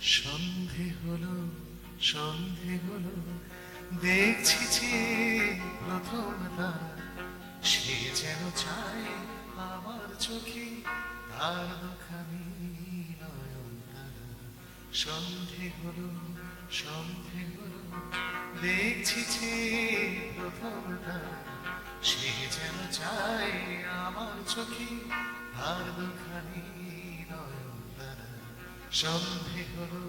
সন্ধে হলো, সন্ধে হলো, দেখছি যে প্রথম তারা, সে যেন চায় আমার চোখে তার দুখানি নয়ন তারা। সন্ধে হলো, সন্ধে হলো, দেখছি যে প্রথম তারা, সে যেন চায় আমার চোখে তার দুখানি নয়ন তারা। সন্ধে হলো,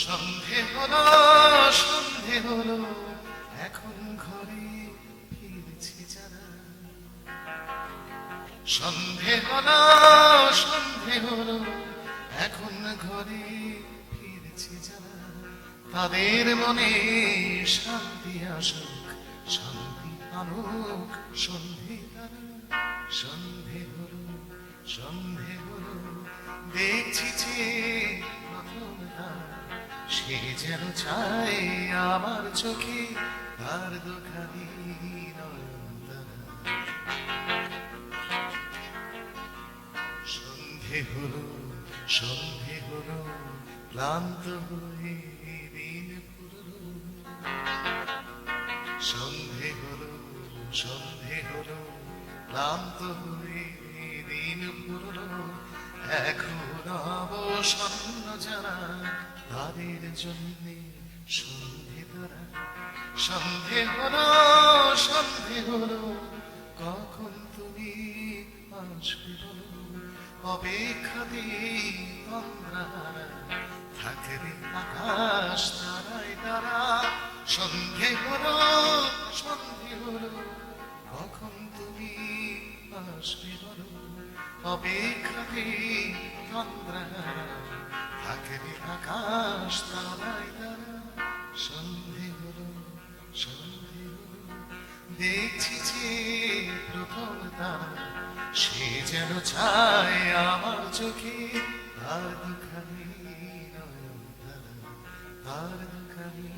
সন্ধে হলো, সন্ধে হলো, এখন ঘরে ফিরছি যারা। সন্ধে হলো, সন্ধে হলো, এখন ঘরে ফিরছি যারা। তাদের মনে শান্তি আসুক, শান্তি আনুক সন্ধে তারা। সন্ধে হলো, সন্ধে হলো, দেখছি যে প্রথম তারা, সে যেন চায় আমার চোখে তার দুখানি নয়ন তারা। সন্ধে হলো, সন্ধে হলো, ক্লান্ত হয়ে দিন পুরলো। সন্ধে হলো, সন্ধে হলো, ক্লান্ত হয়ে দিন পুরলো। এখন অবসন্ন যারা, তাদের জন্য সন্ধে তারা। সন্ধে হলো, সন্ধে হলো, কখন তুমি আসবে বলো। অপেক্ষাতে তন্দ্রাহারা, থাকবে আকাশ তারায় তারা। সন্ধে হলো, সন্ধে হলো, কখন তুমি আসবে বলো। অপেক্ষাতে তন্দ্রাহারা, থাকবে আকাশ তারায় তারা। সন্ধে হলো, সন্ধে হলো, দেখছি যে প্রথম তারা, সে যেন চায় আমার চোখে তার দুখানি নয়ন তারা, তার দুখানি